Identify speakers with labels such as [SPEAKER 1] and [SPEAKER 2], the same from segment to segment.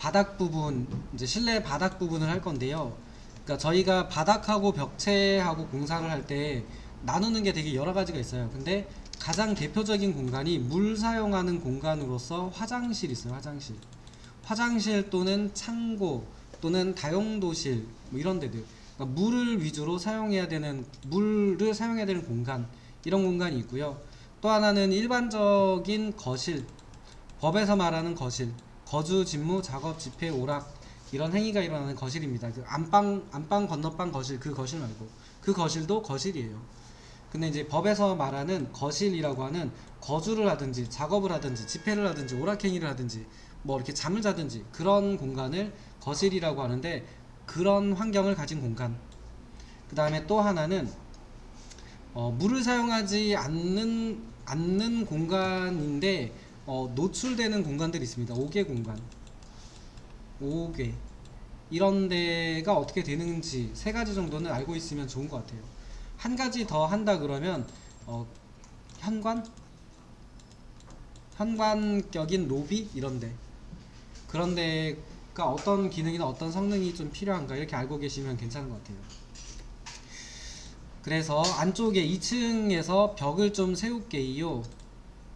[SPEAKER 1] 바닥 부분, 이제 실내 바닥 부분을 할 건데요. 그러니까 저희가 바닥하고 벽체하고 공사를 할 때 나누는 게 되게 여러 가지가 있어요. 근데 가장 대표적인 공간이 물 사용하는 공간으로서 화장실이 있어요. 화장실 또는 창고 또는 다용도실 뭐 이런 데들. 그러니까 물을 사용해야 되는 공간, 이런 공간이 있고요. 또 하나는 일반적인 거실, 법에서 말하는 거실, 거주, 직무, 작업, 집회, 오락, 이런 행위가 일어나는 거실입니다. 그 안방, 건너방 거실, 그 거실 말고 그 거실도 거실이에요. 근데 이제 법에서 말하는 거실이라고 하는 거주를 하든지 작업을 하든지 집회를 하든지 오락행위를 하든지 뭐 이렇게 잠을 자든지 그런 공간을 거실이라고 하는데, 그런 환경을 가진 공간. 그 다음에 또 하나는 물을 사용하지 않는 공간인데 노출되는 공간들이 있습니다. 5개 공간, 5개. 이런 데가 어떻게 되는지 세 가지 정도는 알고 있으면 좋은 것 같아요. 한 가지 더 한다 그러면 현관? 현관격인 로비? 이런데, 그런 데가 어떤 기능이나 어떤 성능이 좀 필요한가 이렇게 알고 계시면 괜찮은 것 같아요. 그래서 안쪽에 2층에서 벽을 좀 세울게요.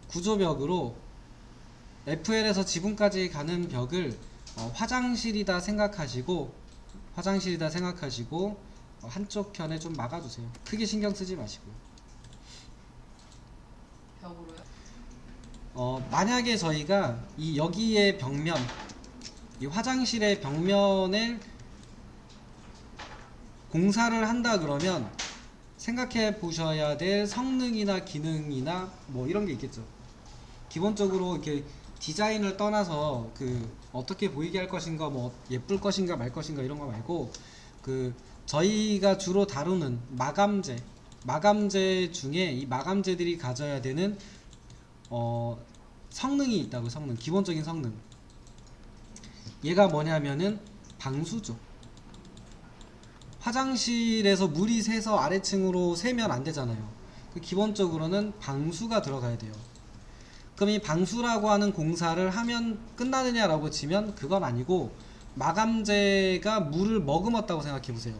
[SPEAKER 1] 구조벽으로 FL에서 지붕까지 가는 벽을 화장실이다 생각하시고 한쪽 편에 좀 막아주세요. 크게 신경 쓰지 마시고요.
[SPEAKER 2] 벽으로요?
[SPEAKER 1] 만약에 저희가 여기에 벽면, 이 화장실의 벽면을 공사를 한다 그러면 생각해 보셔야 될 성능이나 기능이나 뭐 이런 게 있겠죠. 기본적으로 이렇게 디자인을 떠나서 그 어떻게 보이게 할 것인가, 뭐 예쁠 것인가 말 것인가 이런 거 말고, 그 저희가 주로 다루는 마감재 중에 이 마감재들이 가져야 되는 성능이 있다고. 기본적인 성능. 얘가 뭐냐면은 방수죠. 화장실에서 물이 새서 아래층으로 새면 안 되잖아요. 기본적으로는 방수가 들어가야 돼요. 그럼 이 방수라고 하는 공사를 하면 끝나느냐라고 치면 그건 아니고, 마감재가 물을 머금었다고 생각해 보세요.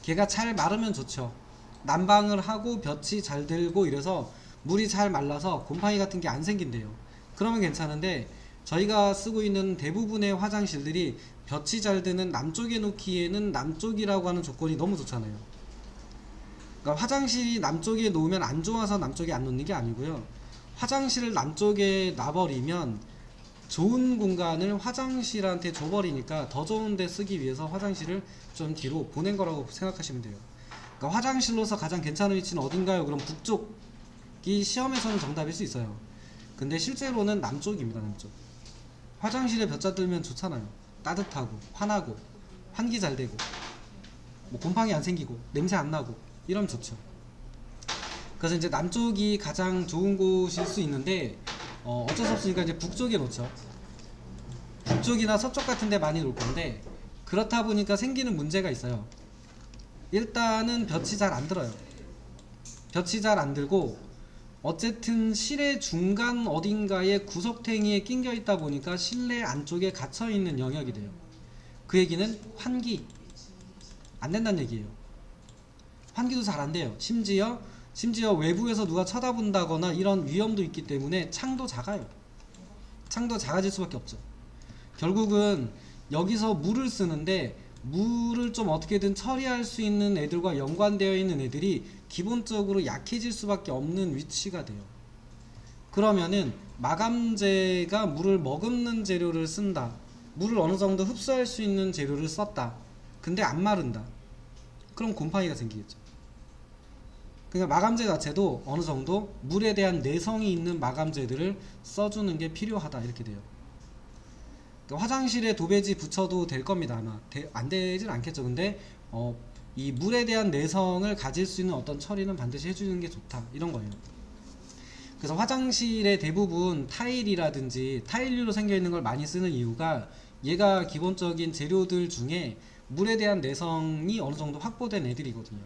[SPEAKER 1] 걔가 잘 마르면 좋죠. 난방을 하고 볕이 잘 들고 이래서 물이 잘 말라서 곰팡이 같은 게 안 생긴대요. 그러면 괜찮은데, 저희가 쓰고 있는 대부분의 화장실들이 볕이 잘 드는 남쪽에 놓기에는 남쪽이라고 하는 조건이 너무 좋잖아요. 그러니까 화장실이 남쪽에 놓으면 안 좋아서 남쪽에 안 놓는 게 아니고요. 화장실을 남쪽에 놔버리면 좋은 공간을 화장실한테 줘버리니까 더 좋은 데 쓰기 위해서 화장실을 좀 뒤로 보낸 거라고 생각하시면 돼요. 그러니까 화장실로서 가장 괜찮은 위치는 어딘가요? 그럼 북쪽이 시험에서는 정답일 수 있어요. 근데 실제로는 남쪽입니다. 남쪽. 화장실에 볕자 들면 좋잖아요. 따뜻하고 환하고 환기 잘 되고 뭐 곰팡이 안 생기고 냄새 안 나고 이러면 좋죠. 그래서 이제 남쪽이 가장 좋은 곳일 수 있는데 어쩔 수 없으니까 이제 북쪽에 놓죠. 북쪽이나 서쪽 같은 데 많이 놓을 건데, 그렇다 보니까 생기는 문제가 있어요. 일단은 볕이 잘 안 들어요. 볕이 잘 안 들고, 어쨌든 실내 중간 어딘가에 구석탱이에 낑겨 있다 보니까 실내 안쪽에 갇혀 있는 영역이 돼요. 그 얘기는 환기 안 된다는 얘기예요. 환기도 잘 안 돼요. 심지어 외부에서 누가 쳐다본다거나 이런 위험도 있기 때문에 창도 작아요. 창도 작아질 수밖에 없죠. 결국은 여기서 물을 쓰는데, 물을 좀 어떻게든 처리할 수 있는 애들과 연관되어 있는 애들이 기본적으로 약해질 수밖에 없는 위치가 돼요. 그러면은 마감재가 물을 머금는 재료를 쓴다. 물을 어느 정도 흡수할 수 있는 재료를 썼다. 근데 안 마른다. 그럼 곰팡이가 생기겠죠. 그러니까 마감재 자체도 어느 정도 물에 대한 내성이 있는 마감재들을 써주는 게 필요하다, 이렇게 돼요. 그러니까 화장실에 도배지 붙여도 될 겁니다. 아마 안 되진 않겠죠. 근데 이 물에 대한 내성을 가질 수 있는 어떤 처리는 반드시 해주는 게 좋다, 이런 거예요. 그래서 화장실에 대부분 타일이라든지 타일류로 생겨 있는 걸 많이 쓰는 이유가, 얘가 기본적인 재료들 중에 물에 대한 내성이 어느 정도 확보된 애들이거든요.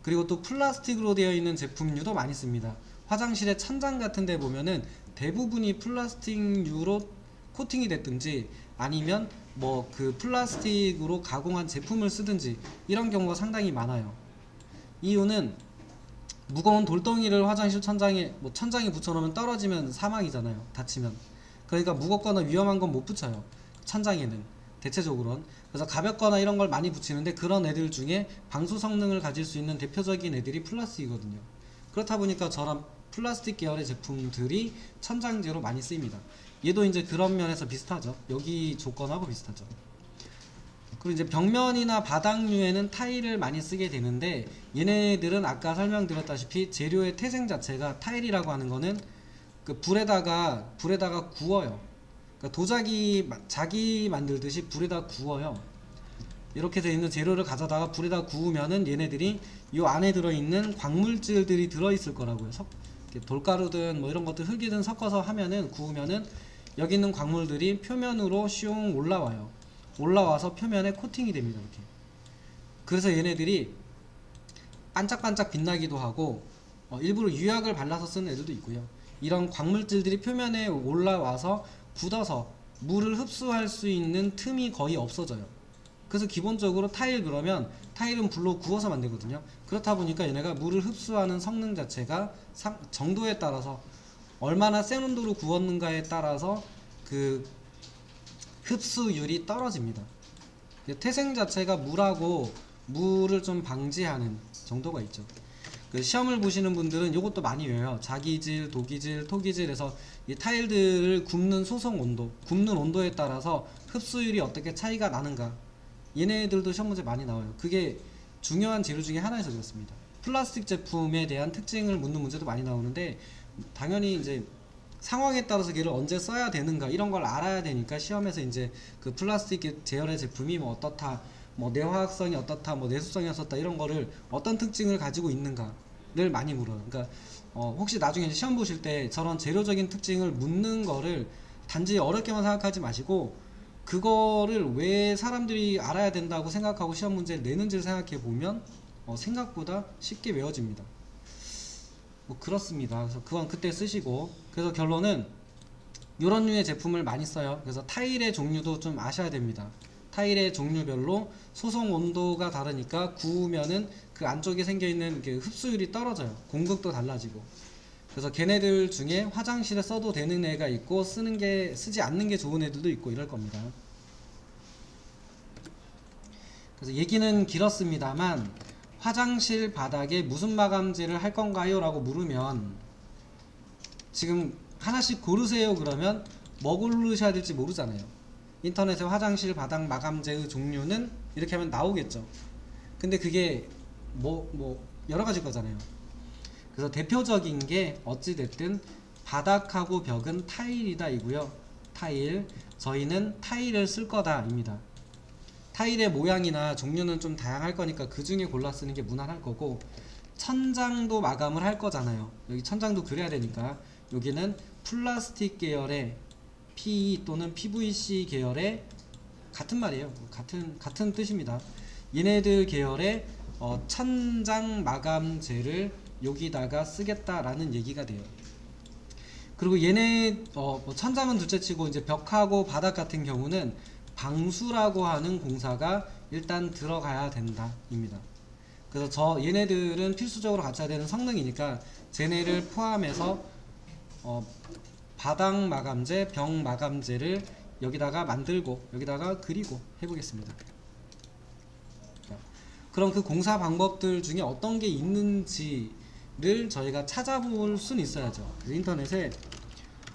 [SPEAKER 1] 그리고 또 플라스틱으로 되어 있는 제품류도 많이 씁니다. 화장실의 천장 같은 데 보면은 대부분이 플라스틱류로 코팅이 됐든지 아니면 뭐 그 플라스틱으로 가공한 제품을 쓰든지 이런 경우가 상당히 많아요. 이유는 무거운 돌덩이를 화장실 천장에 천장에 붙여놓으면 떨어지면 사망이잖아요. 다치면. 그러니까 무겁거나 위험한 건 못 붙여요. 천장에는 대체적으로는. 그래서 가볍거나 이런 걸 많이 붙이는데 그런 애들 중에 방수 성능을 가질 수 있는 대표적인 애들이 플라스틱이거든요. 그렇다 보니까 저런 플라스틱 계열의 제품들이 천장재로 많이 쓰입니다. 얘도 이제 그런 면에서 비슷하죠. 여기 조건하고 비슷하죠. 그리고 이제 벽면이나 바닥류에는 타일을 많이 쓰게 되는데 얘네들은 아까 설명드렸다시피 재료의 태생 자체가 타일이라고 하는 거는 그 불에다가 구워요. 그러니까 도자기 자기 만들듯이 불에다 구워요. 이렇게 되어 있는 재료를 가져다가 불에다 구우면은 얘네들이 이 안에 들어있는 광물질들이 들어있을 거라고요. 돌가루든 뭐 이런 것들 흙이든 섞어서 하면은 구우면은 여기 있는 광물들이 표면으로 슝 올라와요. 올라와서 표면에 코팅이 됩니다. 이렇게. 그래서 얘네들이 반짝반짝 빛나기도 하고 일부러 유약을 발라서 쓰는 애들도 있고요. 이런 광물질들이 표면에 올라와서 굳어서 물을 흡수할 수 있는 틈이 거의 없어져요. 그래서 기본적으로 타일 그러면 타일은 불로 구워서 만들거든요. 그렇다 보니까 얘네가 물을 흡수하는 성능 자체가 정도에 따라서 얼마나 센 온도로 구웠는가에 따라서 그 흡수율이 떨어집니다. 태생 자체가 물하고 물을 좀 방지하는 정도가 있죠. 그 시험을 보시는 분들은 이것도 많이 외워요. 자기질, 도기질, 토기질에서 이 타일들을 굽는 소성 온도, 굽는 온도에 따라서 흡수율이 어떻게 차이가 나는가. 얘네들도 시험 문제 많이 나와요. 그게 중요한 재료 중에 하나여서 그렇습니다. 플라스틱 제품에 대한 특징을 묻는 문제도 많이 나오는데 당연히 이제 상황에 따라서 걔를 언제 써야 되는가 이런 걸 알아야 되니까 시험에서 이제 그 플라스틱 제열의 제품이 뭐 어떻다, 뭐 내화학성이 어떻다, 뭐 내수성이 어떻다 이런 거를 어떤 특징을 가지고 있는가를 많이 물어요. 그러니까 혹시 나중에 이제 시험 보실 때 저런 재료적인 특징을 묻는 거를 단지 어렵게만 생각하지 마시고 그거를 왜 사람들이 알아야 된다고 생각하고 시험 문제를 내는지를 생각해 보면 생각보다 쉽게 외워집니다. 뭐 그렇습니다. 그래서 그건 그때 쓰시고, 그래서 결론은 이런 류의 제품을 많이 써요. 그래서 타일의 종류도 좀 아셔야 됩니다. 타일의 종류별로 소송 온도가 다르니까 구우면은 그 안쪽에 생겨있는 그 흡수율이 떨어져요. 공급도 달라지고. 그래서 걔네들 중에 화장실에 써도 되는 애가 있고 쓰지 않는 게 좋은 애들도 있고 이럴 겁니다. 그래서 얘기는 길었습니다만 화장실 바닥에 무슨 마감재를 할 건가요? 라고 물으면 지금 하나씩 고르세요 그러면 뭐 고르셔야 될지 모르잖아요. 인터넷에 화장실 바닥 마감재의 종류는 이렇게 하면 나오겠죠. 근데 그게 뭐 여러 가지 거잖아요. 그래서 대표적인 게 어찌됐든 바닥하고 벽은 타일이다 이고요. 타일, 저희는 타일을 쓸 거다 입니다. 타일의 모양이나 종류는 좀 다양할 거니까 그 중에 골라 쓰는 게 무난할 거고, 천장도 마감을 할 거잖아요. 여기 천장도 그려야 되니까 여기는 플라스틱 계열의 PE 또는 PVC 계열의 같은 말이에요. 같은 뜻입니다. 얘네들 계열의 천장 마감재를 여기다가 쓰겠다라는 얘기가 돼요. 그리고 얘네 뭐 천장은 둘째치고 이제 벽하고 바닥 같은 경우는 방수라고 하는 공사가 일단 들어가야 된다입니다. 그래서 얘네들은 필수적으로 갖춰야 되는 성능이니까 쟤네를 포함해서 바닥 마감재, 벽 마감재를 여기다가 만들고 여기다가 그리고 해보겠습니다. 그럼 그 공사 방법들 중에 어떤 게 있는지를 저희가 찾아볼 수는 있어야죠. 인터넷에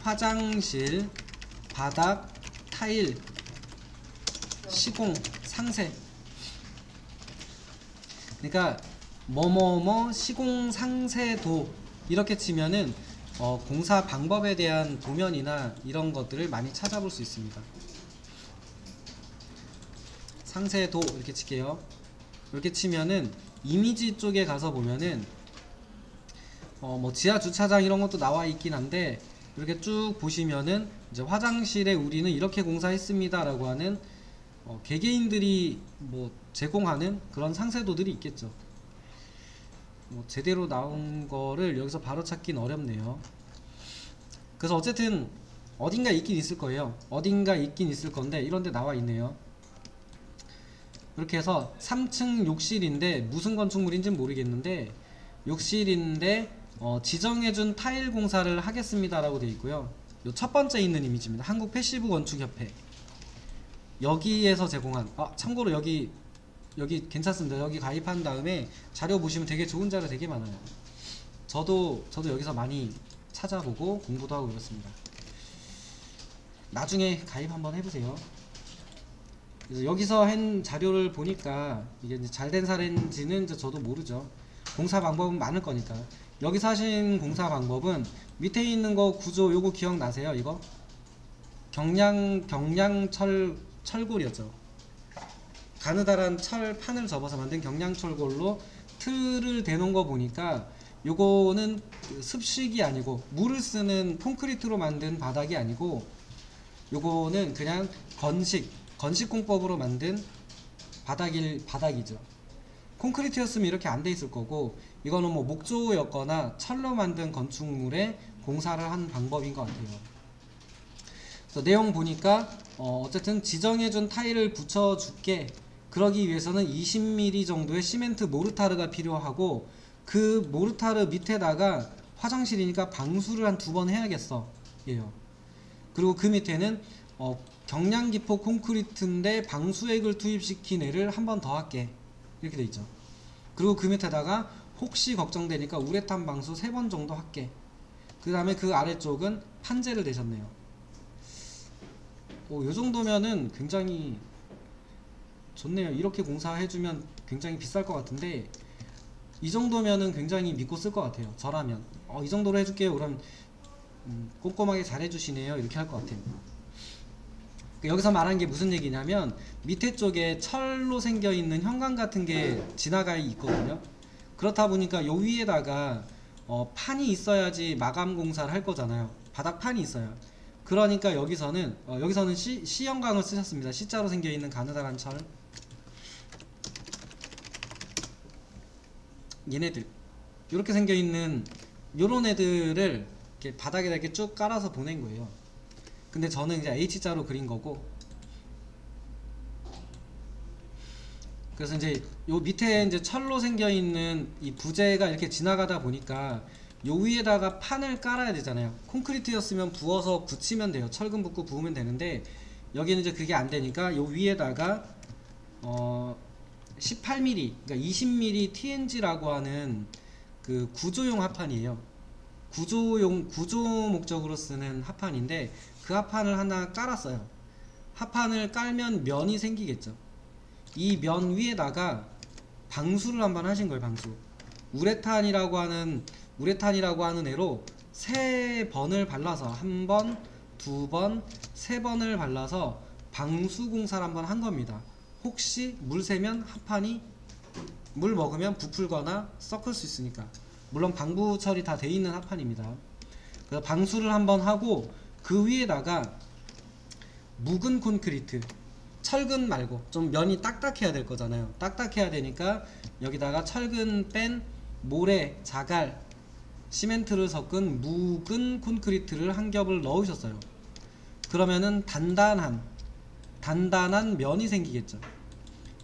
[SPEAKER 1] 화장실 바닥 타일 시공 상세, 그러니까 뭐뭐뭐 시공 상세도 이렇게 치면은 공사 방법에 대한 도면이나 이런 것들을 많이 찾아볼 수 있습니다. 상세도 이렇게 칠게요. 이렇게 치면은 이미지 쪽에 가서 보면은 뭐 지하 주차장 이런 것도 나와 있긴 한데 이렇게 쭉 보시면은 이제 화장실에 우리는 이렇게 공사했습니다 라고 하는 개개인들이 뭐 제공하는 그런 상세도들이 있겠죠. 뭐 제대로 나온 거를 여기서 바로 찾긴 어렵네요. 그래서 어쨌든 어딘가 있긴 있을 거예요. 어딘가 있긴 있을 건데 이런데 나와 있네요. 이렇게 해서 3층 욕실인데 무슨 건축물인지는 모르겠는데 욕실인데 지정해준 타일 공사를 하겠습니다 라고 되어 있고요. 요 첫 번째 있는 이미지입니다. 한국 패시브 건축협회 여기에서 제공한, 참고로 여기 괜찮습니다. 여기 가입한 다음에 자료 보시면 되게 좋은 자료 되게 많아요. 저도 여기서 많이 찾아보고 공부도 하고 그렇습니다. 나중에 가입 한번 해보세요. 그래서 여기서 한 자료를 보니까 이게 잘 된 사례인지는 이제 저도 모르죠. 공사 방법은 많을 거니까. 여기서 하신 공사 방법은 밑에 있는 거 구조 요거 기억나세요? 이거 철골이었죠. 가느다란 철판을 접어서 만든 경량철골로 틀을 대놓은 거 보니까 요거는 습식이 아니고 물을 쓰는 콘크리트로 만든 바닥이 아니고 요거는 그냥 건식공법으로 만든 바닥이죠. 콘크리트였으면 이렇게 안 돼 있을 거고 이거는 뭐 목조였거나 철로 만든 건축물에 공사를 한 방법인 것 같아요. 그래서 내용 보니까 어쨌든 지정해준 타일을 붙여줄게. 그러기 위해서는 20mm 정도의 시멘트 모르타르가 필요하고 그 모르타르 밑에다가 화장실이니까 방수를 한 2번 해야겠어 예요. 그리고 그 밑에는 경량기포 콘크리트인데 방수액을 투입시킨 애를 한 번 더 할게 이렇게 돼 있죠. 그리고 그 밑에다가 혹시 걱정되니까 우레탄 방수 3번 정도 할게. 그 다음에 그 아래쪽은 판재를 대셨네요. 요 정도면은 굉장히 좋네요. 이렇게 공사해주면 굉장히 비쌀 것 같은데 이 정도면은 굉장히 믿고 쓸 것 같아요. 저라면 이 정도로 해줄게요. 그럼 꼼꼼하게 잘 해주시네요. 이렇게 할 것 같아요. 여기서 말한 게 무슨 얘기냐면 밑에 쪽에 철로 생겨 있는 현관 같은 게 지나가 있거든요. 그렇다 보니까 요 위에다가 판이 있어야지 마감 공사를 할 거잖아요. 바닥판이 있어요. 그러니까 여기서는 C형광을 쓰셨습니다. C자로 생겨 있는 가느다란 철. 얘네들 이렇게 생겨 있는 요런 애들을 이렇게 바닥에다 이렇게 쭉 깔아서 보낸 거예요. 근데 저는 이제 H자로 그린 거고, 그래서 이제 요 밑에 이제 철로 생겨 있는 이 부재가 이렇게 지나가다 보니까 요 위에다가 판을 깔아야 되잖아요. 콘크리트였으면 부어서 붙이면 돼요. 철근 붓고 부으면 되는데 여기는 이제 그게 안 되니까 요 위에다가 18mm, 그러니까 20mm TNG라고 하는 그 구조용 합판이에요. 구조 목적으로 쓰는 합판인데 그 합판을 하나 깔았어요. 합판을 깔면 면이 생기겠죠. 이 면 위에다가 방수를 한번 하신 거예요. 방수. 우레탄이라고 하는 애로 3번을 발라서 1번, 2번, 3번을 발라서 방수 공사를 한번 한 겁니다. 혹시 물 새면 합판이 물 먹으면 부풀거나 썩을 수 있으니까. 물론 방부 처리 다 돼 있는 합판입니다. 그래서 방수를 한번 하고 그 위에다가 묵은 콘크리트, 철근 말고 좀 면이 딱딱해야 될 거잖아요. 딱딱해야 되니까 여기다가 철근 뺀 모래, 자갈, 시멘트를 섞은 묵은 콘크리트를 한 겹을 넣으셨어요. 그러면은 단단한 면이 생기겠죠.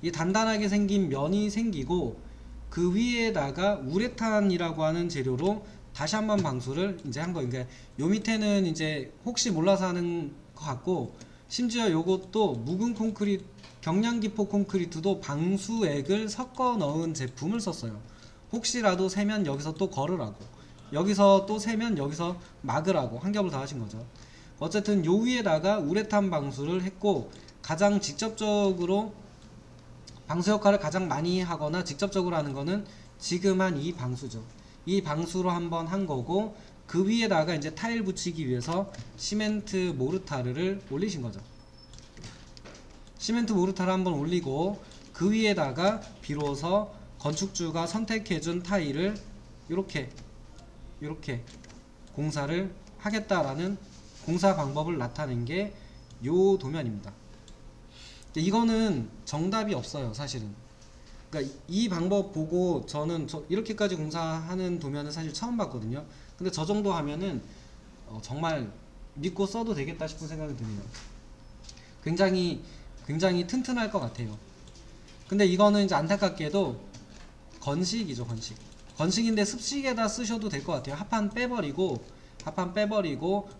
[SPEAKER 1] 이 단단하게 생긴 면이 생기고 그 위에다가 우레탄이라고 하는 재료로 다시 한번 방수를 이제 한 거예요. 그러니까 요 밑에는 이제 혹시 몰라서 하는 것 같고, 심지어 요것도 묵은 콘크리트, 경량기포 콘크리트도 방수액을 섞어 넣은 제품을 썼어요. 혹시라도 새면 여기서 또 걸으라고, 여기서 또 새면 여기서 막으라고 한 겹을 다 하신 거죠. 어쨌든 요 위에다가 우레탄 방수를 했고, 가장 직접적으로 방수 역할을 가장 많이 하거나 직접적으로 하는 거는 지금 한 이 방수죠. 이 방수로 한번 한 거고, 그 위에다가 이제 타일 붙이기 위해서 시멘트 모르타르를 올리신 거죠. 시멘트 모르타르 한번 올리고 그 위에다가 비로소 건축주가 선택해준 타일을 이렇게 공사를 하겠다라는 공사 방법을 나타낸 게 요 도면입니다. 이거는 정답이 없어요, 사실은. 그러니까 이 방법 보고 저는 이렇게까지 공사하는 도면은 사실 처음 봤거든요. 근데 저 정도 하면은 정말 믿고 써도 되겠다 싶은 생각이 드네요. 굉장히 튼튼할 것 같아요. 근데 이거는 이제 안타깝게도 건식이죠. 건식인데 습식에다 쓰셔도 될 것 같아요. 합판 빼버리고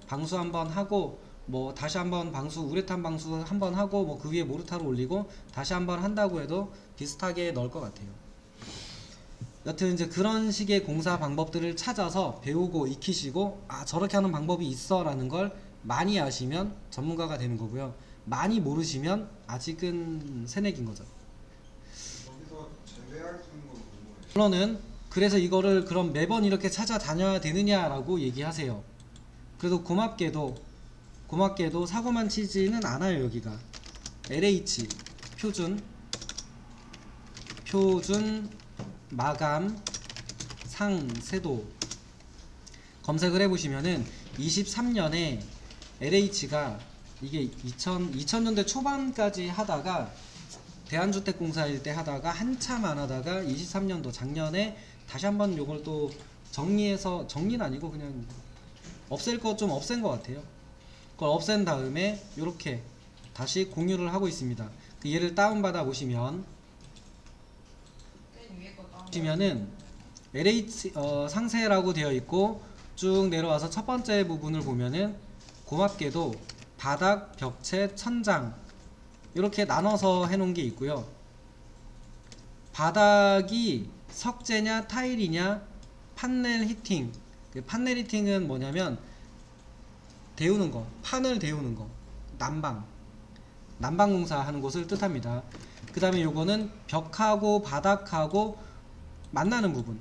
[SPEAKER 1] 방수 한번 하고 뭐 다시 한번 방수 우레탄 방수 한번 하고 뭐 그 위에 모르타를 올리고 다시 한번 한다고 해도 비슷하게 넣을 것 같아요. 여튼 이제 그런 식의 공사 방법들을 찾아서 배우고 익히시고 아 저렇게 하는 방법이 있어 라는 걸 많이 아시면 전문가가 되는 거고요. 많이 모르시면 아직은 새내기인 거죠.
[SPEAKER 2] 여기서 제외할 수 있는 건 궁금해요.
[SPEAKER 1] 물론은 그래서 이거를 그럼 매번 이렇게 찾아다녀야 되느냐라고 얘기하세요. 그래도 고맙게도 사고만 치지는 않아요. 여기가 LH 표준 마감 상세도 검색을 해보시면은 23년에 LH가 이게 2000년대 초반까지 하다가 대한주택공사일 때 하다가 한참 안 하다가 23년도 작년에 다시 한번 요걸 또 정리는 아니고 그냥 없앨 거 좀 없앤 것 같아요. 그걸 없앤 다음에 요렇게 다시 공유를 하고 있습니다. 얘를 다운받아 보시면은 LH 상세라고 되어 있고 쭉 내려와서 첫 번째 부분을 보면은 고맙게도 바닥, 벽체, 천장 이렇게 나눠서 해놓은 게 있고요. 바닥이 석재냐 타일이냐 판넬 히팅. 판넬 히팅은 뭐냐면 데우는 거, 판을 데우는 거, 난방 공사 하는 곳을 뜻합니다. 그 다음에 요거는 벽하고 바닥하고 만나는 부분,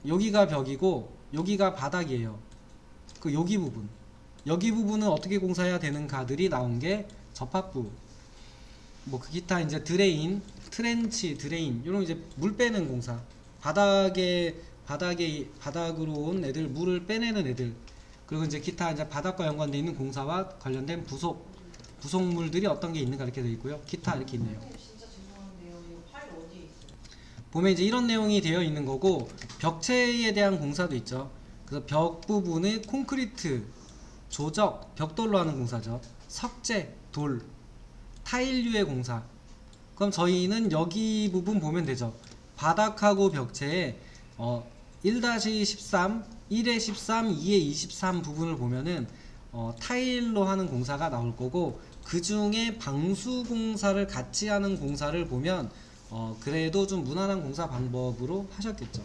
[SPEAKER 1] 여기가 벽이고 여기가 바닥이에요. 그 여기 부분은 어떻게 공사해야 되는가들이 나온 게 접합부, 뭐 그 기타 이제 드레인, 트렌치, 드레인 이런 이제 물 빼는 공사, 바닥으로 온 애들 물을 빼내는 애들, 그리고 이제 기타 이제 바닥과 연관되어 있는 공사와 관련된 부속물들이 어떤 게 있는가 이렇게 되어 있고요. 기타 이렇게 있네요.
[SPEAKER 3] 진짜 죄송한데요. 이거 파일 어디에 있어요?
[SPEAKER 1] 보면 이제 이런 내용이 되어 있는 거고 벽체에 대한 공사도 있죠. 그래서 벽 부분의 콘크리트 조적, 벽돌로 하는 공사죠. 석재, 돌, 타일류의 공사. 그럼 저희는 여기 부분 보면 되죠. 바닥하고 벽체에 1-13, 1에 13, 2에 23 부분을 보면은 타일로 하는 공사가 나올 거고, 그 중에 방수 공사를 같이 하는 공사를 보면 그래도 좀 무난한 공사 방법으로 하셨겠죠.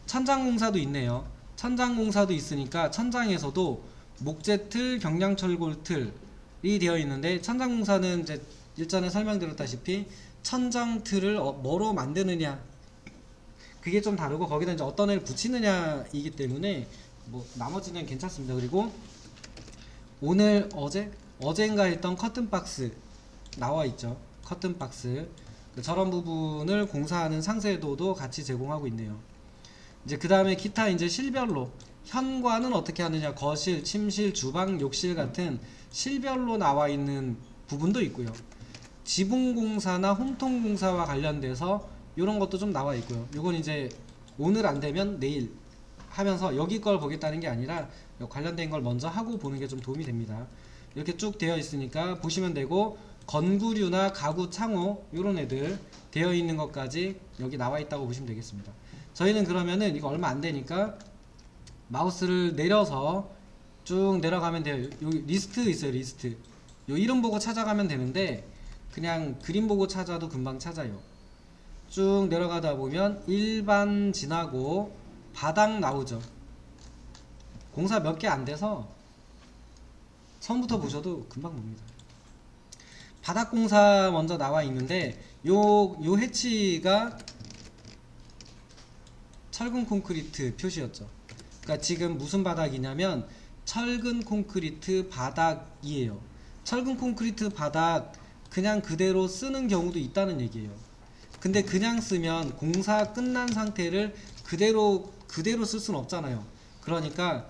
[SPEAKER 1] 천장 공사도 있네요. 천장 공사도 있으니까 천장에서도 목재틀, 경량철골 틀이 되어 있는데, 천장 공사는 이제 일전에 설명드렸다시피 천장 틀을 뭐로 만드느냐 그게 좀 다르고, 거기다 이제 어떤 애를 붙이느냐이기 때문에 뭐 나머지는 괜찮습니다. 그리고 오늘 어젠가 했던 커튼박스 나와 있죠. 커튼박스 저런 부분을 공사하는 상세도도 같이 제공하고 있네요. 이제 그 다음에 기타 이제 실별로 현관은 어떻게 하느냐, 거실, 침실, 주방, 욕실 같은 실별로 나와 있는 부분도 있고요. 지붕공사나 홈통공사와 관련돼서 이런 것도 좀 나와 있고요. 이건 이제 오늘 안 되면 내일 하면서 여기 걸 보겠다는 게 아니라 관련된 걸 먼저 하고 보는 게 좀 도움이 됩니다. 이렇게 쭉 되어 있으니까 보시면 되고, 건구류나 가구 창호 이런 애들 되어 있는 것까지 여기 나와 있다고 보시면 되겠습니다. 저희는 그러면은 이거 얼마 안 되니까 마우스를 내려서 쭉 내려가면 돼요. 여기 리스트 있어요. 리스트 요 이름 보고 찾아가면 되는데 그냥 그림 보고 찾아도 금방 찾아요. 쭉 내려가다 보면 일반 지나고 바닥 나오죠. 공사 몇 개 안 돼서 처음부터 보셔도 금방 봅니다. 바닥 공사 먼저 나와 있는데 요 해치가 철근 콘크리트 표시였죠. 그러니까 지금 무슨 바닥이냐면 철근 콘크리트 바닥이에요. 철근 콘크리트 바닥 그냥 그대로 쓰는 경우도 있다는 얘기예요. 근데 그냥 쓰면 공사 끝난 상태를 그대로 쓸 수는 없잖아요. 그러니까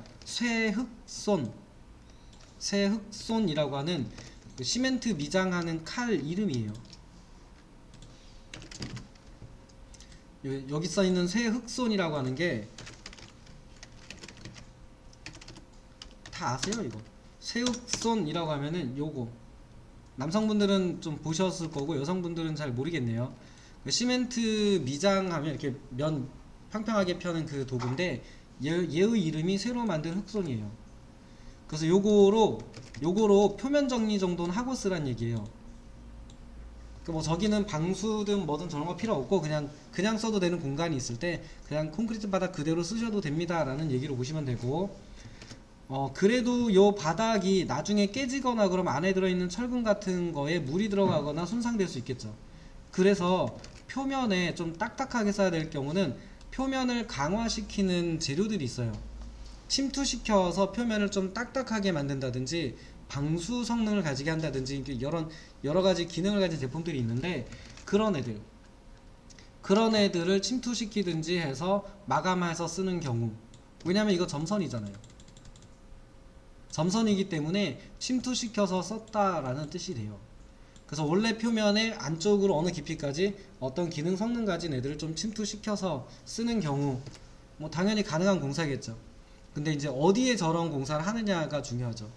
[SPEAKER 1] 쇠흑손이라고 하는 시멘트 미장하는 칼 이름이에요. 여기 써 있는 쇠흑손이라고 하는 게 다 아세요 이거. 세욱손이라고 하면은 요거 남성분들은 좀 보셨을 거고 여성분들은 잘 모르겠네요. 그 시멘트 미장하면 이렇게 면 평평하게 펴는 그 도구인데 얘의 이름이 새로 만든 흑손이에요. 그래서 요거로 표면 정리 정도는 하고 쓰란 얘기예요. 그 뭐 저기는 방수든 뭐든 저런 거 필요 없고 그냥 써도 되는 공간이 있을 때 그냥 콘크리트 바닥 그대로 쓰셔도 됩니다 라는 얘기로 보시면 되고, 그래도 요 바닥이 나중에 깨지거나 그럼 안에 들어있는 철근 같은 거에 물이 들어가거나 손상될 수 있겠죠. 그래서 표면에 좀 딱딱하게 써야 될 경우는 표면을 강화시키는 재료들이 있어요. 침투시켜서 표면을 좀 딱딱하게 만든다든지 방수 성능을 가지게 한다든지 여러 가지 기능을 가진 제품들이 있는데, 그런 애들을 침투시키든지 해서 마감해서 쓰는 경우, 왜냐면 이거 점선이잖아요. 점선이기 때문에 침투시켜서 썼다라는 뜻이 돼요. 그래서 원래 표면의 안쪽으로 어느 깊이까지 어떤 기능 성능 가진 애들을 좀 침투시켜서 쓰는 경우 뭐 당연히 가능한 공사겠죠. 근데 이제 어디에 저런 공사를 하느냐가 중요하죠.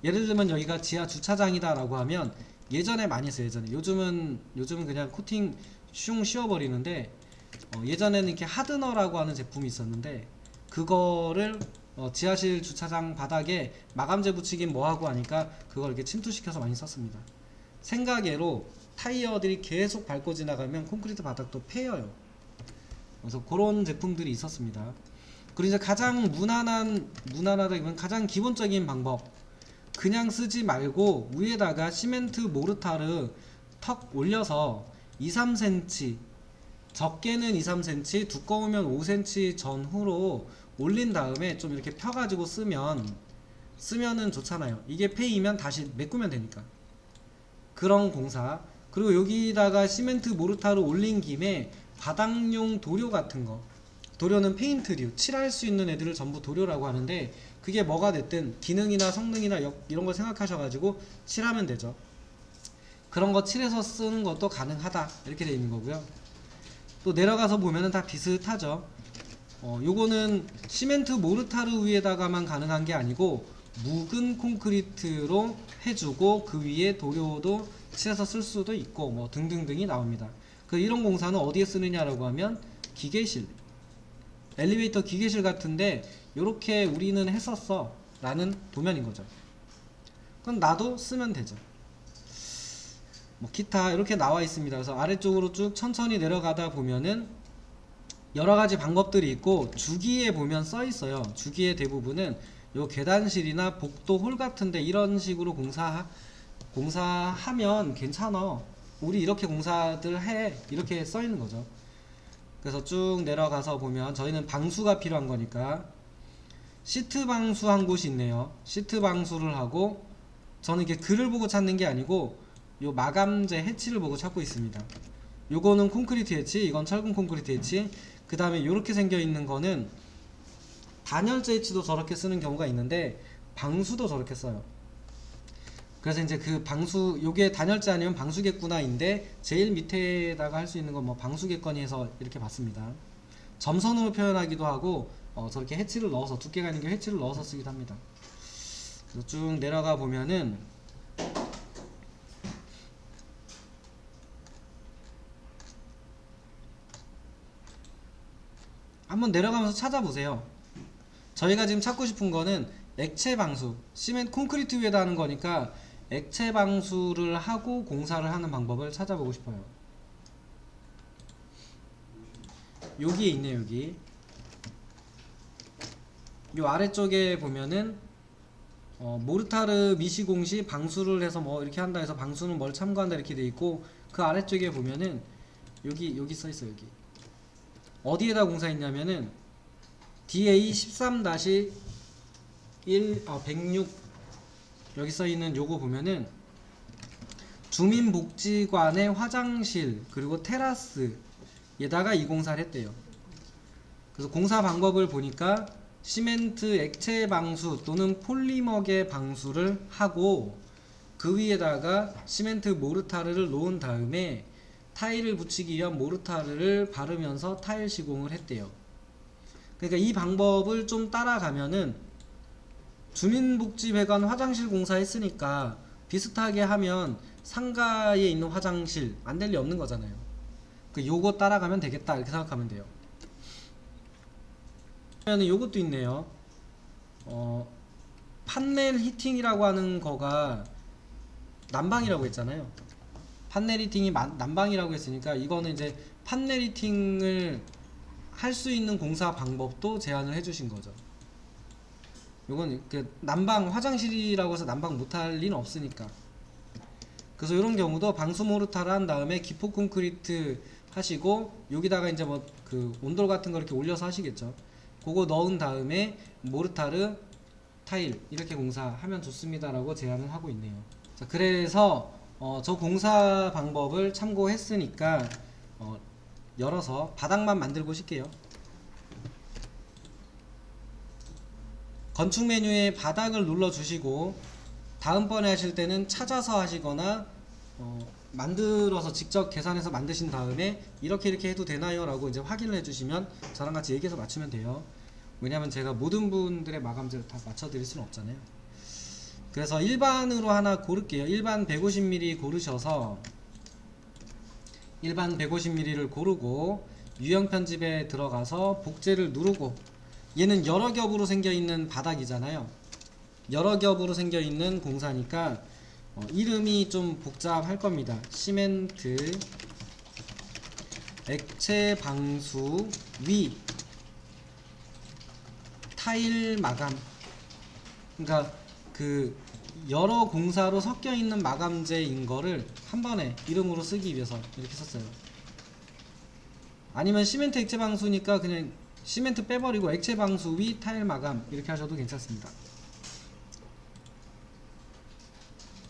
[SPEAKER 1] 예를 들면 여기가 지하 주차장이다 라고 하면 예전에 많이 했어요. 요즘은 그냥 코팅 슝 씌워버리는데, 예전에는 이렇게 하드너라고 하는 제품이 있었는데 그거를 지하실 주차장 바닥에 마감재 붙이긴 뭐하고 하니까 그걸 이렇게 침투시켜서 많이 썼습니다. 생각외로 타이어들이 계속 밟고 지나가면 콘크리트 바닥도 패여요. 그래서 그런 제품들이 있었습니다. 그리고 이제 가장 무난하다기보다는 가장 기본적인 방법, 그냥 쓰지 말고 위에다가 시멘트 모르타르 턱 올려서 2-3cm, 적게는 2-3cm, 두꺼우면 5cm 전후로 올린 다음에 좀 이렇게 펴가지고 쓰면은 좋잖아요. 이게 패이면 다시 메꾸면 되니까. 그런 공사. 그리고 여기다가 시멘트 모르타르 올린 김에 바닥용 도료 같은 거, 도료는 페인트류, 칠할 수 있는 애들을 전부 도료라고 하는데, 그게 뭐가 됐든 기능이나 성능이나 이런 거 생각하셔가지고 칠하면 되죠. 그런 거 칠해서 쓰는 것도 가능하다 이렇게 되어 있는 거고요. 또 내려가서 보면은 다 비슷하죠. 요거는 시멘트 모르타르 위에다가만 가능한 게 아니고 묵은 콘크리트로 해주고 그 위에 도료도 칠해서 쓸 수도 있고 뭐 등등등이 나옵니다. 이런 공사는 어디에 쓰느냐라고 하면 기계실, 엘리베이터 기계실 같은데 요렇게 우리는 했었어 라는 도면인 거죠. 그럼 나도 쓰면 되죠. 뭐 기타 이렇게 나와 있습니다. 그래서 아래쪽으로 쭉 천천히 내려가다 보면은 여러 가지 방법들이 있고, 주기에 보면 써 있어요. 주기의 대부분은 요 계단실이나 복도 홀 같은데 이런 식으로 공사하면 괜찮아, 우리 이렇게 공사들 해, 이렇게 써 있는 거죠. 그래서 쭉 내려가서 보면 저희는 방수가 필요한 거니까 시트 방수한 곳이 있네요. 시트 방수를 하고, 저는 이게 글을 보고 찾는 게 아니고 요 마감재 해치를 보고 찾고 있습니다. 요거는 콘크리트 해치, 이건 철근 콘크리트 해치. 그 다음에 요렇게 생겨 있는 거는 단열재 해치도 저렇게 쓰는 경우가 있는데 방수도 저렇게 써요. 그래서 이제 그 방수, 요게 단열재 아니면 방수겠구나인데 제일 밑에다가 할 수 있는 건 뭐 방수겠거니 해서 이렇게 봤습니다. 점선으로 표현하기도 하고 저렇게 해치를 넣어서, 두께가 있는 게 해치를 넣어서 쓰기도 합니다. 그래서 쭉 내려가 보면은 한번 내려가면서 찾아보세요. 저희가 지금 찾고 싶은 거는 액체 방수, 시멘트 콘크리트 위에다 하는 거니까 액체 방수를 하고 공사를 하는 방법을 찾아보고 싶어요. 여기에 있네요. 여기 요 아래쪽에 보면은 모르타르 미시공시 방수를 해서 뭐 이렇게 한다 해서 방수는 뭘 참고한다 이렇게 돼 있고, 그 아래쪽에 보면은 여기 써 있어요. 여기 어디에다 공사했냐면은 DA 13-1 106 여기 써 있는 요거 보면은 주민복지관의 화장실 그리고 테라스에다가 이 공사를 했대요. 그래서 공사 방법을 보니까 시멘트 액체 방수 또는 폴리머계 방수를 하고 그 위에다가 시멘트 모르타르를 놓은 다음에 타일을 붙이기 위한 모르타르를 바르면서 타일 시공을 했대요. 그러니까 이 방법을 좀 따라가면은 주민복지회관 화장실 공사 했으니까 비슷하게 하면 상가에 있는 화장실 안 될 리 없는 거잖아요. 그 요거 따라가면 되겠다 이렇게 생각하면 돼요. 그러면 요것도 있네요. 판넬 히팅이라고 하는 거가 난방이라고 했잖아요. 판넬 히팅이 난방이라고 했으니까 이거는 이제 판넬 히팅을 할 수 있는 공사 방법도 제안을 해주신 거죠. 요건 그 난방 화장실이라고 해서 난방 못할 리는 없으니까. 그래서 이런 경우도 방수 모르타를 한 다음에 기포 콘크리트 하시고 여기다가 이제 뭐 그 온돌 같은 거 이렇게 올려서 하시겠죠. 그거 넣은 다음에 모르타르 타일 이렇게 공사하면 좋습니다라고 제안을 하고 있네요. 자, 그래서 저 공사 방법을 참고했으니까 열어서 바닥만 만들고 쉴게요. 건축 메뉴에 바닥을 눌러 주시고 다음번에 하실 때는 찾아서 하시거나 만들어서 직접 계산해서 만드신 다음에 이렇게 해도 되나요? 라고 이제 확인을 해주시면 저랑 같이 얘기해서 맞추면 돼요. 왜냐면 제가 모든 분들의 마감재를 다 맞춰드릴 수는 없잖아요. 그래서 일반으로 하나 고를게요. 일반 150mm 고르셔서 일반 150mm를 고르고 유형 편집에 들어가서 복제를 누르고 얘는 여러 겹으로 생겨있는 바닥이잖아요. 여러 겹으로 생겨있는 공사니까 이름이 좀 복잡할 겁니다. 시멘트 액체 방수 위 타일 마감. 그러니까 그 여러 공사로 섞여 있는 마감재인 거를 한 번에 이름으로 쓰기 위해서 이렇게 썼어요. 아니면 시멘트 액체 방수니까 그냥 시멘트 빼버리고 액체 방수 위 타일 마감 이렇게 하셔도 괜찮습니다.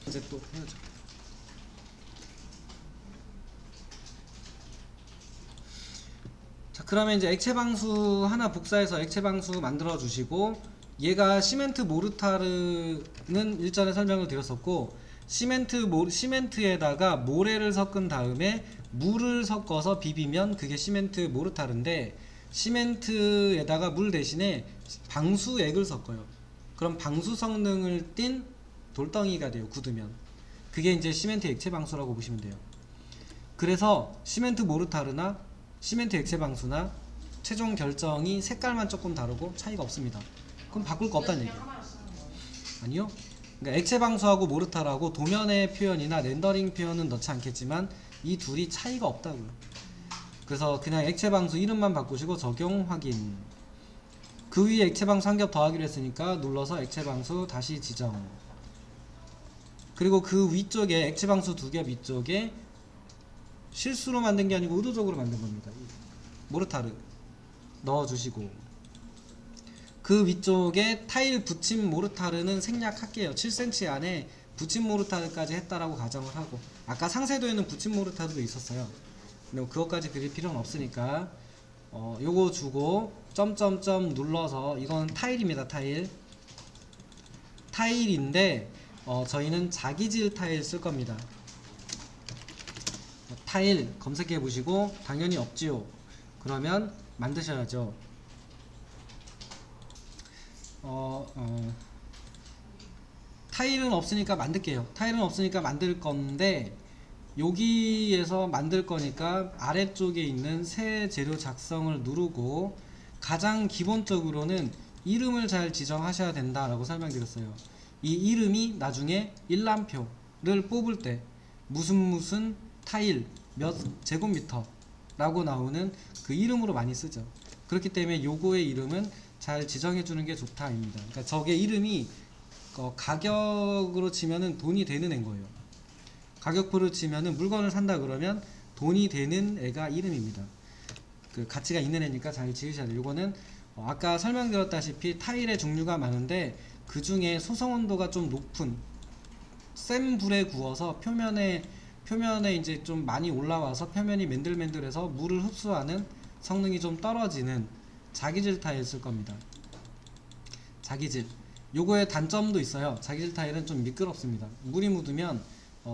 [SPEAKER 1] 이제 또 해야죠. 자, 그러면 이제 액체 방수 하나 복사해서 액체 방수 만들어 주시고 얘가 시멘트 모르타르는 일전에 설명을 드렸었고 시멘트에다가 모래를 섞은 다음에 물을 섞어서 비비면 그게 시멘트 모르타르인데 시멘트에다가 물 대신에 방수액을 섞어요. 그럼 방수 성능을 띤 돌덩이가 돼요. 굳으면 그게 이제 시멘트 액체 방수라고 보시면 돼요. 그래서 시멘트 모르타르나 시멘트 액체 방수나 최종 결정이 색깔만 조금 다르고 차이가 없습니다. 그럼 바꿀 거 없다는 얘기예요. 아니요. 그러니까 액체 방수하고 모르타르하고 도면의 표현이나 렌더링 표현은 넣지 않겠지만 이 둘이 차이가 없다고요. 그래서 그냥 액체 방수 이름만 바꾸시고 적용 확인. 그 위에 액체 방수 한 겹 더하기로 했으니까 눌러서 액체 방수 다시 지정. 그리고 그 위쪽에 액체 방수 두 겹 위쪽에 실수로 만든 게 아니고 의도적으로 만든 겁니다. 모르타르 넣어주시고 그 위쪽에 타일 붙임 모르타르는 생략할게요. 7cm 안에 붙임 모르타르까지 했다라고 가정을 하고 아까 상세도에는 붙임 모르타르도 있었어요. 근데 그것까지 그릴 필요는 없으니까 요거 주고 점점점 눌러서 이건 타일입니다. 타일인데 저희는 자기질 타일 쓸 겁니다. 타일 검색해 보시고 당연히 없지요. 그러면 만드셔야죠. 타일은 없으니까 만들게요. 타일은 없으니까 만들 건데 여기에서 만들 거니까 아래쪽에 있는 새 재료 작성을 누르고 가장 기본적으로는 이름을 잘 지정하셔야 된다라고 설명드렸어요. 이 이름이 나중에 일람표를 뽑을 때 무슨 타일 몇 제곱미터 라고 나오는 그 이름으로 많이 쓰죠. 그렇기 때문에 요거의 이름은 잘 지정해 주는 게 좋다입니다. 그러니까 저게 이름이 가격으로 치면은 돈이 되는 애인 거예요. 가격표로 치면은 물건을 산다 그러면 돈이 되는 애가 이름입니다. 그 가치가 있는 애니까 잘 지으셔야 돼요. 요거는 아까 설명드렸다시피 타일의 종류가 많은데 그 중에 소성 온도가 좀 높은 센 불에 구워서 표면에 이제 좀 많이 올라와서 표면이 맨들맨들해서 물을 흡수하는 성능이 좀 떨어지는 자기질 타일 쓸 겁니다. 자기질. 요거의 단점도 있어요. 자기질 타일은 좀 미끄럽습니다. 물이 묻으면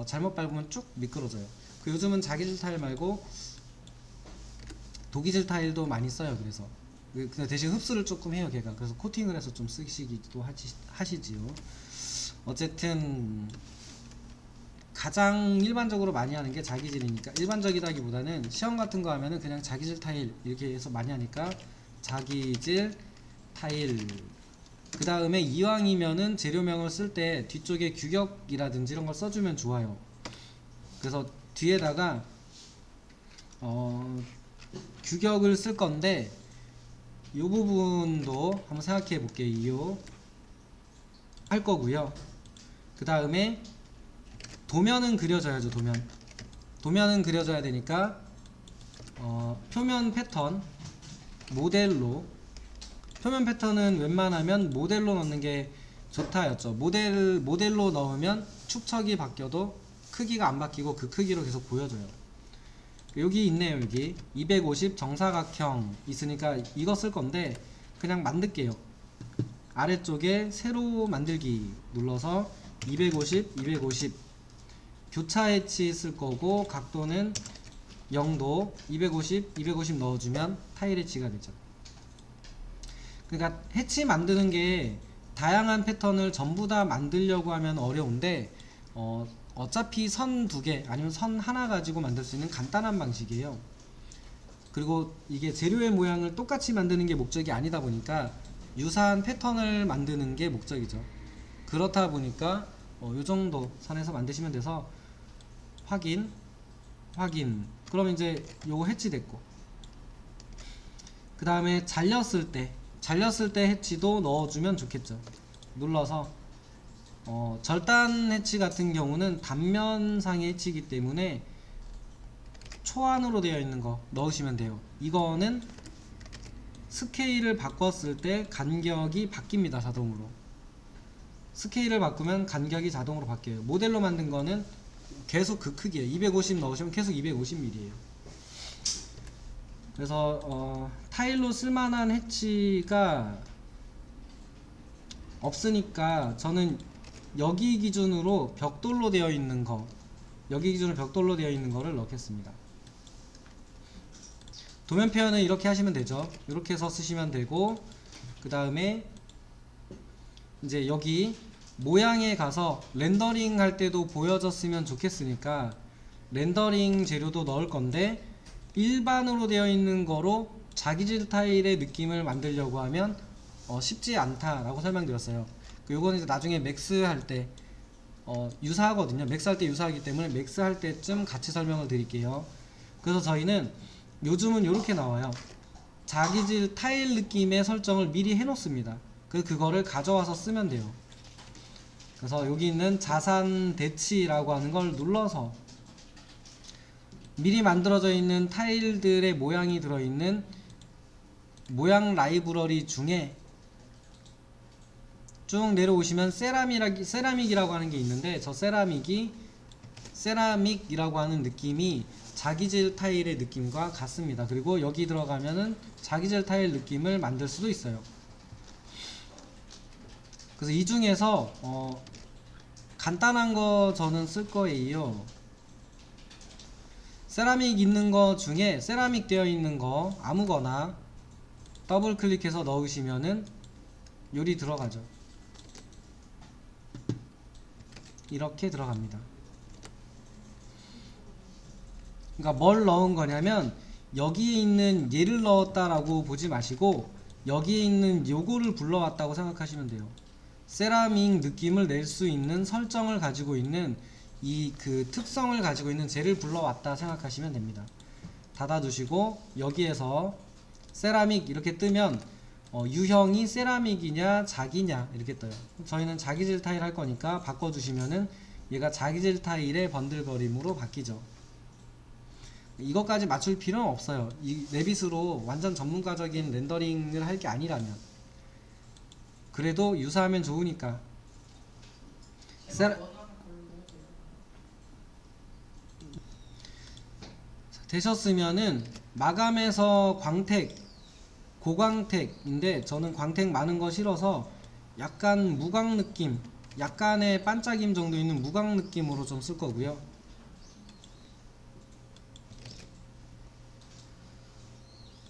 [SPEAKER 1] 잘못 밟으면 쭉 미끄러져요. 요즘은 자기질 타일 말고 도기질 타일도 많이 써요. 그래서 근데 대신 흡수를 조금 해요 걔가. 그래서 코팅을 해서 좀 쓰시기도 하시지요. 어쨌든 가장 일반적으로 많이 하는 게 자기질이니까, 일반적이라기보다는 시험 같은 거 하면은 그냥 자기질 타일 이렇게 해서 많이 하니까 자기질 타일. 그 다음에 이왕이면은 재료명을 쓸 때 뒤쪽에 규격이라든지 이런 걸 써주면 좋아요. 그래서 뒤에다가 규격을 쓸 건데 이 부분도 한번 생각해 볼게요. 할 거고요. 그 다음에 도면은 그려져야죠. 도면은 그려져야 되니까 표면 패턴 모델로, 표면 패턴은 웬만하면 모델로 넣는 게 좋다였죠. 모델로 넣으면 축척이 바뀌어도 크기가 안 바뀌고 그 크기로 계속 보여줘요. 여기 있네요. 여기 250 정사각형 있으니까 이거 쓸 건데 그냥 만들게요. 아래쪽에 새로 만들기 눌러서 250 교차 해치 쓸 거고, 각도는 0도 250 넣어주면 타일 해치가 되죠. 그러니까 해치 만드는 게 다양한 패턴을 전부 다 만들려고 하면 어려운데 어차피 선 2개 아니면 선 하나 가지고 만들 수 있는 간단한 방식이에요. 그리고 이게 재료의 모양을 똑같이 만드는 게 목적이 아니다 보니까 유사한 패턴을 만드는 게 목적이죠. 그렇다 보니까 요 정도 선에서 만드시면 돼서 확인. 그러면 이제 요거 해치됐고, 그 다음에 잘렸을 때 해치도 넣어주면 좋겠죠. 눌러서 절단 해치 같은 경우는 단면상의 해치이기 때문에 초안으로 되어 있는 거 넣으시면 돼요. 이거는 스케일을 바꿨을 때 간격이 바뀝니다. 자동으로 스케일을 바꾸면 간격이 자동으로 바뀌어요. 모델로 만든 거는 계속 그 크기예요. 250 넣으시면 계속 250mm예요. 그래서 타일로 쓸만한 해치가 없으니까 저는 여기 기준으로 벽돌로 되어 있는 거를 넣겠습니다. 도면 표현은 이렇게 하시면 되죠. 이렇게 해서 쓰시면 되고, 그 다음에 이제 여기 모양에 가서 렌더링 할 때도 보여졌으면 좋겠으니까 렌더링 재료도 넣을 건데, 일반으로 되어 있는 거로 자기질 타일의 느낌을 만들려고 하면 쉽지 않다라고 설명드렸어요. 요거는 이제 나중에 맥스 할 때 유사하거든요. 맥스 할 때 유사하기 때문에 맥스 할 때쯤 같이 설명을 드릴게요. 그래서 저희는 요즘은 이렇게 나와요. 자기질 타일 느낌의 설정을 미리 해놓습니다. 그거를 가져와서 쓰면 돼요. 그래서 여기 있는 자산 대치라고 하는 걸 눌러서 미리 만들어져 있는 타일들의 모양이 들어있는 모양 라이브러리 중에 쭉 내려오시면 세라믹이라고 하는 게 있는데, 저 세라믹이라고 하는 느낌이 자기질 타일의 느낌과 같습니다. 그리고 여기 들어가면은 자기질 타일 느낌을 만들 수도 있어요. 그래서 이 중에서 간단한 거 저는 쓸 거예요. 세라믹 있는 거 중에 세라믹 되어 있는 거 아무거나 더블 클릭해서 넣으시면은 요리 들어가죠. 이렇게 들어갑니다. 그러니까 뭘 넣은 거냐면 여기에 있는 얘를 넣었다라고 보지 마시고 여기에 있는 요거를 불러왔다고 생각하시면 돼요. 세라믹 느낌을 낼 수 있는 설정을 가지고 있는 그 특성을 가지고 있는 젤을 불러왔다 생각하시면 됩니다. 닫아두시고 여기에서 세라믹 이렇게 뜨면 유형이 세라믹이냐 자기냐 이렇게 떠요. 저희는 자기질 타일 할 거니까 바꿔주시면은 얘가 자기질 타일의 번들거림으로 바뀌죠. 이것까지 맞출 필요는 없어요. 이 레빗으로 완전 전문가적인 렌더링을 할 게 아니라면. 그래도 유사하면 좋으니까. 되셨으면은 마감에서 광택, 고광택인데 저는 광택 많은 거 싫어서 약간 무광 느낌, 약간의 반짝임 정도 있는 무광 느낌으로 좀 쓸 거고요.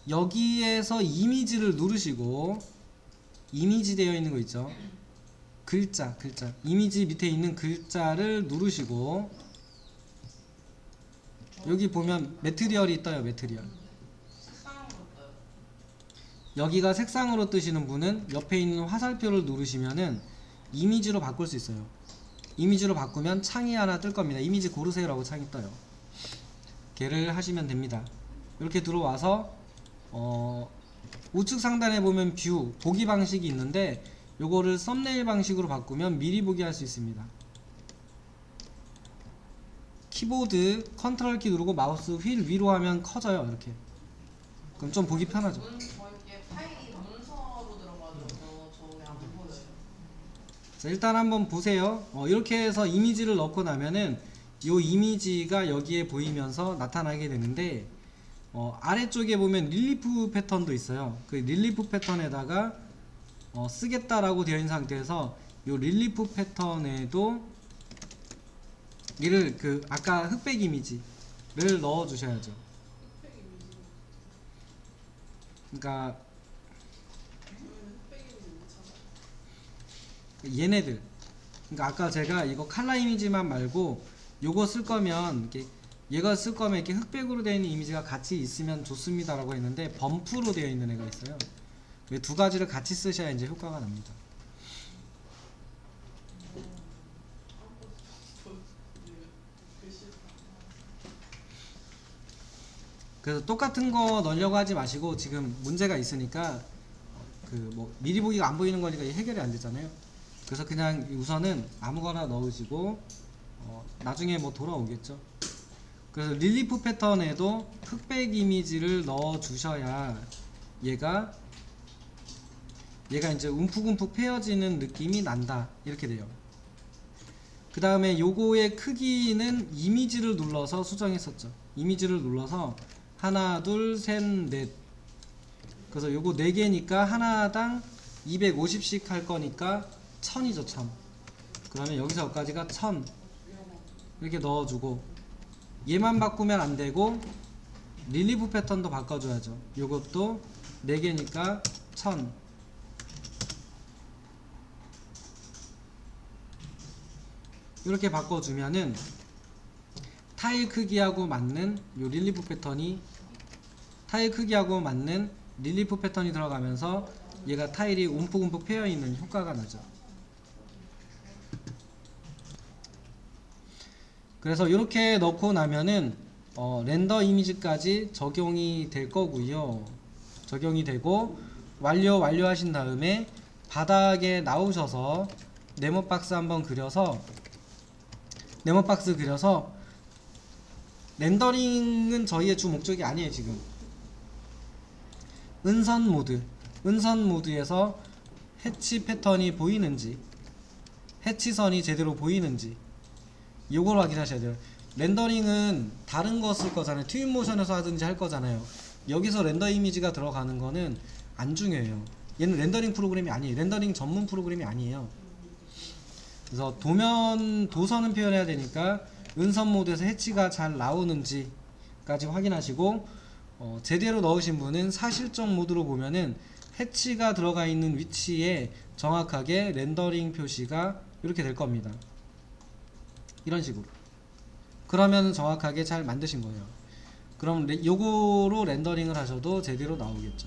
[SPEAKER 1] 여기에서 이미지를 누르시고 이미지 되어 있는 거 있죠? 글자 이미지 밑에 있는 글자를 누르시고 여기 보면 매트리얼이 떠요. 매트리얼.
[SPEAKER 3] 색상으로 떠요.
[SPEAKER 1] 여기가 색상으로 뜨시는 분은 옆에 있는 화살표를 누르시면은 이미지로 바꿀 수 있어요. 이미지로 바꾸면 창이 하나 뜰 겁니다. 이미지 고르세요 라고 창이 떠요. 걔를 하시면 됩니다. 이렇게 들어와서 우측 상단에 보면 뷰 보기 방식이 있는데 요거를 썸네일 방식으로 바꾸면 미리 보기 할 수 있습니다. 키보드 컨트롤 키 누르고 마우스 휠 위로 하면 커져요. 이렇게. 그럼 좀 보기 편하죠.
[SPEAKER 3] 저희게 파일이 문서로 들어가서 저게 안 보여요.
[SPEAKER 1] 자, 일단 한번 보세요. 이렇게 해서 이미지를 넣고 나면은 요 이미지가 여기에 보이면서 나타나게 되는데 아래쪽에 보면 릴리프 패턴도 있어요. 그 릴리프 패턴에다가 쓰겠다라고 되어 있는 상태에서 요 릴리프 패턴에도 얘를 그 아까 흑백 이미지를 넣어 주셔야죠. 그러니까 얘네들, 그러니까 아까 제가 이거 칼라 이미지만 말고 요거 쓸 거면 이렇게 얘가 쓸 거면 이렇게 흑백으로 되어 있는 이미지가 같이 있으면 좋습니다라고 했는데 범프로 되어 있는 애가 있어요. 이 두 가지를 같이 쓰셔야 이제 효과가 납니다. 그래서 똑같은 거 넣으려고 하지 마시고 지금 문제가 있으니까 그 뭐 미리 보기가 안 보이는 거니까 해결이 안 되잖아요. 그래서 그냥 우선은 아무거나 넣으시고 나중에 뭐 돌아오겠죠. 그래서 릴리프 패턴에도 흑백 이미지를 넣어 주셔야 얘가 이제 움푹움푹 패여지는 느낌이 난다. 이렇게 돼요. 그 다음에 요거의 크기는 이미지를 눌러서 수정했었죠. 이미지를 눌러서 하나 둘 셋 넷, 그래서 요거 4개니까 하나당 250씩 할 거니까 1000이죠. 1000. 그러면 여기서 여기까지가 1000 이렇게 넣어주고, 얘만 바꾸면 안 되고 릴리프 패턴도 바꿔줘야죠. 요것도 4개니까 1000. 이렇게 바꿔주면은 타일 크기하고 맞는 요 릴리프 패턴이 들어가면서 얘가 타일이 움푹움푹 패여있는 효과가 나죠. 그래서 이렇게 넣고 나면은 렌더 이미지까지 적용이 될 거고요. 적용이 되고 완료하신 다음에 바닥에 나오셔서 네모박스 한번 그려서 렌더링은 저희의 주 목적이 아니에요. 지금 은선 모드에서 해치 패턴이 보이는지, 해치선이 제대로 보이는지 요걸 확인하셔야 돼요. 렌더링은 다른 거 쓸 거잖아요. 트윈모션에서 하든지 할 거잖아요. 여기서 렌더 이미지가 들어가는 거는 안 중요해요. 얘는 렌더링 프로그램이 아니에요. 렌더링 전문 프로그램이 아니에요. 그래서 도선은 표현해야 되니까 은선 모드에서 해치가 잘 나오는지까지 확인하시고, 제대로 넣으신 분은 사실적 모드로 보면은 해치가 들어가 있는 위치에 정확하게 렌더링 표시가 이렇게 될 겁니다. 이런 식으로. 그러면 정확하게 잘 만드신 거예요. 그럼 요거로 렌더링을 하셔도 제대로 나오겠죠.